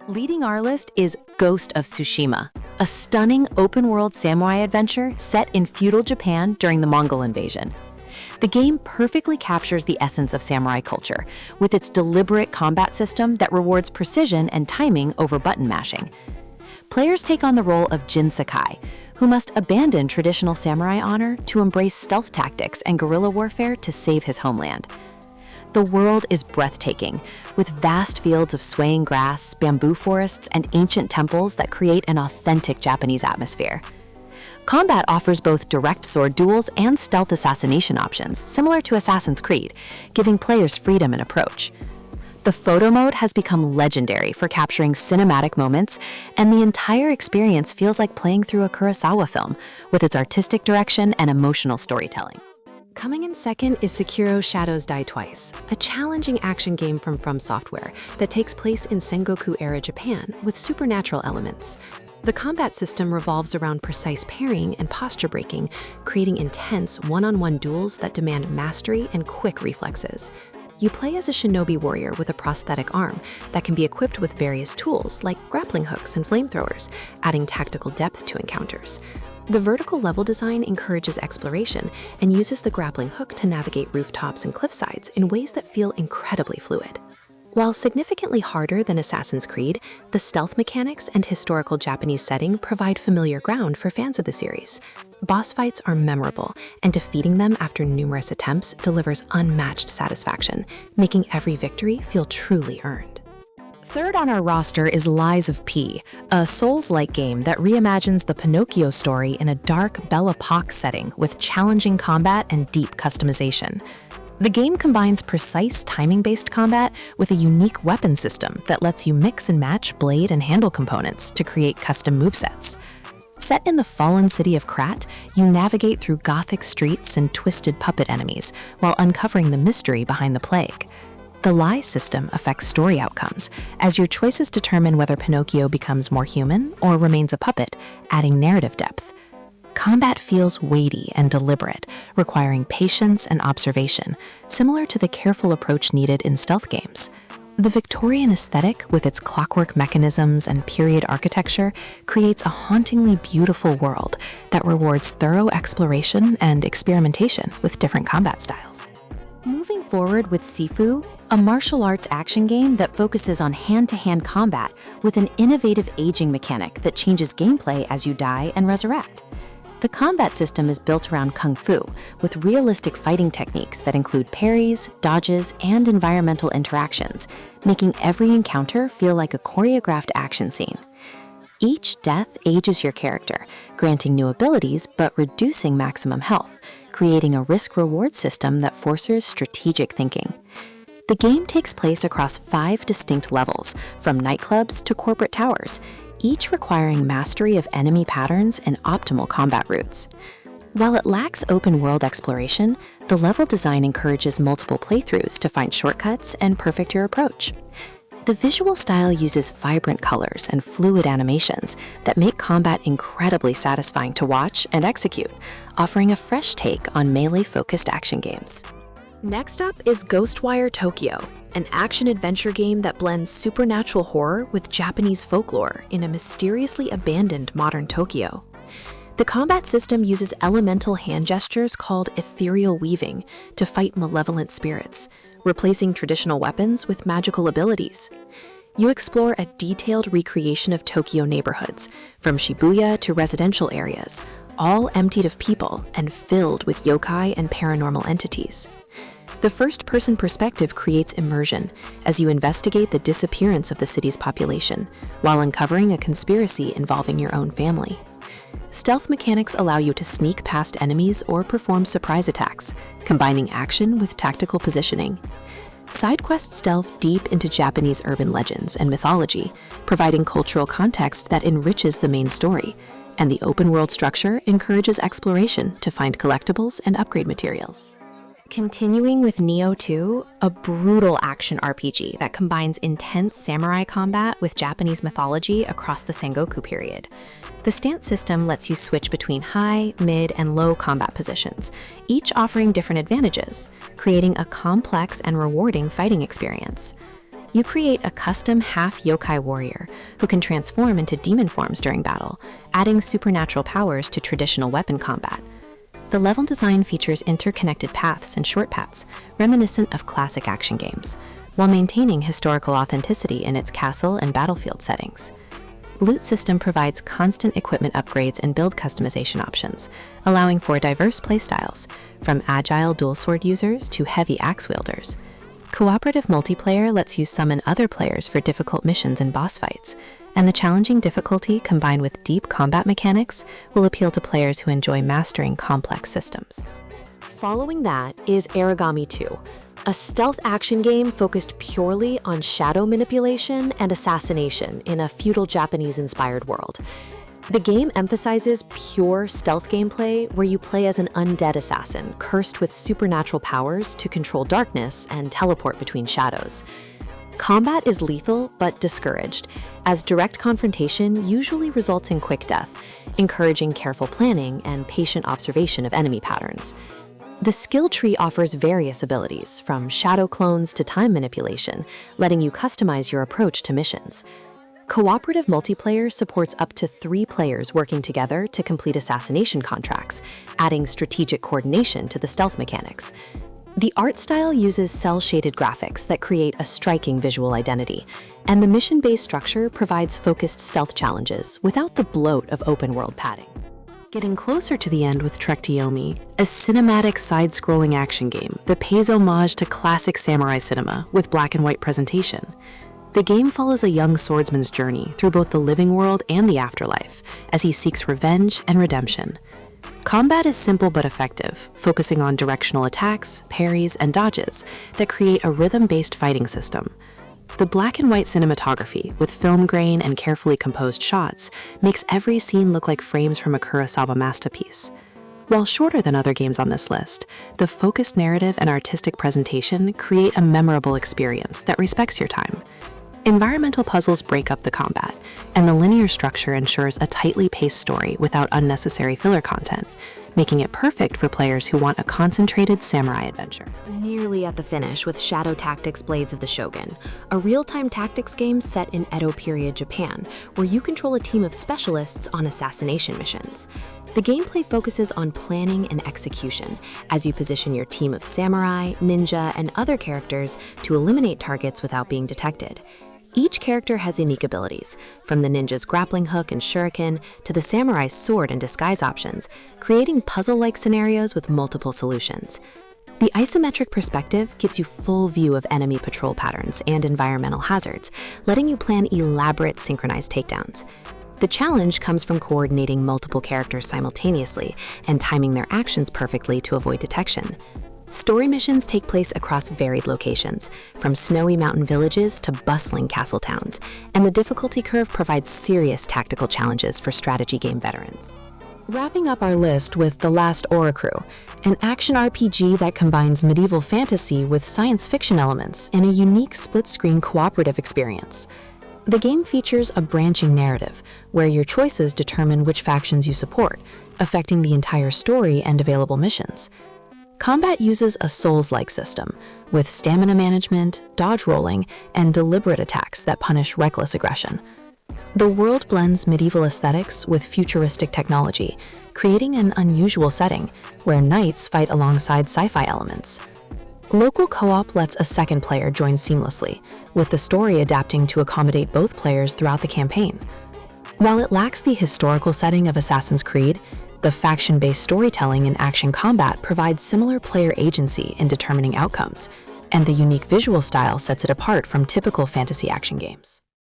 Leading our list is Ghost of Tsushima, a stunning open-world samurai adventure set in feudal Japan during the Mongol invasion. The game perfectly captures the essence of samurai culture, with its deliberate combat system that rewards precision and timing over button mashing. Players take on the role of Jin Sakai, who must abandon traditional samurai honor to embrace stealth tactics and guerrilla warfare to save his homeland. The world is breathtaking, with vast fields of swaying grass, bamboo forests, and ancient temples that create an authentic Japanese atmosphere. Combat offers both direct sword duels and stealth assassination options, similar to Assassin's Creed, giving players freedom in approach. The photo mode has become legendary for capturing cinematic moments, and the entire experience feels like playing through a Kurosawa film, with its artistic direction and emotional storytelling. Coming in second is Sekiro Shadows Die Twice, a challenging action game from Software that takes place in Sengoku-era Japan with supernatural elements. The combat system revolves around precise parrying and posture breaking, creating intense one-on-one duels that demand mastery and quick reflexes. You play as a shinobi warrior with a prosthetic arm that can be equipped with various tools like grappling hooks and flamethrowers, adding tactical depth to encounters. The vertical level design encourages exploration and uses the grappling hook to navigate rooftops and cliffsides in ways that feel incredibly fluid. While significantly harder than Assassin's Creed, the stealth mechanics and historical Japanese setting provide familiar ground for fans of the series. Boss fights are memorable, and defeating them after numerous attempts delivers unmatched satisfaction, making every victory feel truly earned. Third on our roster is Lies of P, a Souls-like game that reimagines the Pinocchio story in a dark Belle Epoque setting with challenging combat and deep customization. The game combines precise timing-based combat with a unique weapon system that lets you mix and match blade and handle components to create custom movesets. Set in the fallen city of Krat, you navigate through gothic streets and twisted puppet enemies while uncovering the mystery behind the plague. The lie system affects story outcomes, as your choices determine whether Pinocchio becomes more human or remains a puppet, adding narrative depth. Combat feels weighty and deliberate, requiring patience and observation, similar to the careful approach needed in stealth games. The Victorian aesthetic, with its clockwork mechanisms and period architecture, creates a hauntingly beautiful world that rewards thorough exploration and experimentation with different combat styles. Moving forward with Sifu, a martial arts action game that focuses on hand-to-hand combat with an innovative aging mechanic that changes gameplay as you die and resurrect. The combat system is built around kung fu, with realistic fighting techniques that include parries, dodges, and environmental interactions, making every encounter feel like a choreographed action scene. Each death ages your character, granting new abilities but reducing maximum health, creating a risk-reward system that forces strategic thinking. The game takes place across 5 distinct levels, from nightclubs to corporate towers, each requiring mastery of enemy patterns and optimal combat routes. While it lacks open-world exploration, the level design encourages multiple playthroughs to find shortcuts and perfect your approach. The visual style uses vibrant colors and fluid animations that make combat incredibly satisfying to watch and execute, offering a fresh take on melee-focused action games. Next up is Ghostwire Tokyo, an action-adventure game that blends supernatural horror with Japanese folklore in a mysteriously abandoned modern Tokyo. The combat system uses elemental hand gestures called ethereal weaving to fight malevolent spirits, replacing traditional weapons with magical abilities. You explore a detailed recreation of Tokyo neighborhoods, from Shibuya to residential areas, all emptied of people and filled with yokai and paranormal entities. The first-person perspective creates immersion as you investigate the disappearance of the city's population, while uncovering a conspiracy involving your own family. Stealth mechanics allow you to sneak past enemies or perform surprise attacks, combining action with tactical positioning. Side quests delve deep into Japanese urban legends and mythology, providing cultural context that enriches the main story, and the open-world structure encourages exploration to find collectibles and upgrade materials. Continuing with Nioh 2, a brutal action RPG that combines intense samurai combat with Japanese mythology across the Sengoku period. The stance system lets you switch between high, mid, and low combat positions, each offering different advantages, creating a complex and rewarding fighting experience. You create a custom half-yokai warrior who can transform into demon forms during battle, adding supernatural powers to traditional weapon combat. The level design features interconnected paths and shortcuts, reminiscent of classic action games, while maintaining historical authenticity in its castle and battlefield settings. Loot system provides constant equipment upgrades and build customization options, allowing for diverse playstyles, from agile dual sword users to heavy axe wielders. Cooperative multiplayer lets you summon other players for difficult missions and boss fights, and the challenging difficulty combined with deep combat mechanics will appeal to players who enjoy mastering complex systems. Following that is Aragami 2, a stealth action game focused purely on shadow manipulation and assassination in a feudal Japanese-inspired world. The game emphasizes pure stealth gameplay where you play as an undead assassin cursed with supernatural powers to control darkness and teleport between shadows. Combat is lethal but discouraged, as direct confrontation usually results in quick death, encouraging careful planning and patient observation of enemy patterns. The skill tree offers various abilities, from shadow clones to time manipulation, letting you customize your approach to missions. Cooperative multiplayer supports up to 3 players working together to complete assassination contracts, adding strategic coordination to the stealth mechanics. The art style uses cel-shaded graphics that create a striking visual identity, and the mission-based structure provides focused stealth challenges without the bloat of open-world padding. Getting closer to the end with Trek to Yomi, a cinematic side-scrolling action game that pays homage to classic samurai cinema with black and white presentation. The game follows a young swordsman's journey through both the living world and the afterlife as he seeks revenge and redemption. Combat is simple but effective, focusing on directional attacks, parries, and dodges that create a rhythm-based fighting system. The black and white cinematography, with film grain and carefully composed shots, makes every scene look like frames from a Kurosawa masterpiece. While shorter than other games on this list, the focused narrative and artistic presentation create a memorable experience that respects your time. Environmental puzzles break up the combat, and the linear structure ensures a tightly paced story without unnecessary filler content, making it perfect for players who want a concentrated samurai adventure. Nearly at the finish with Shadow Tactics Blades of the Shogun, a real-time tactics game set in Edo period Japan, where you control a team of specialists on assassination missions. The gameplay focuses on planning and execution as you position your team of samurai, ninja, and other characters to eliminate targets without being detected. Each character has unique abilities, from the ninja's grappling hook and shuriken to the samurai's sword and disguise options, creating puzzle-like scenarios with multiple solutions. The isometric perspective gives you full view of enemy patrol patterns and environmental hazards, letting you plan elaborate synchronized takedowns. The challenge comes from coordinating multiple characters simultaneously and timing their actions perfectly to avoid detection. Story missions take place across varied locations, from snowy mountain villages to bustling castle towns, and the difficulty curve provides serious tactical challenges for strategy game veterans. Wrapping up our list with The Last Oricru, an action RPG that combines medieval fantasy with science fiction elements in a unique split-screen cooperative experience. The game features a branching narrative, where your choices determine which factions you support, affecting the entire story and available missions. Combat uses a Souls-like system, with stamina management, dodge rolling, and deliberate attacks that punish reckless aggression. The world blends medieval aesthetics with futuristic technology, creating an unusual setting where knights fight alongside sci-fi elements. Local co-op lets a second player join seamlessly, with the story adapting to accommodate both players throughout the campaign. While it lacks the historical setting of Assassin's Creed, the faction-based storytelling and action combat provides similar player agency in determining outcomes, and the unique visual style sets it apart from typical fantasy action games.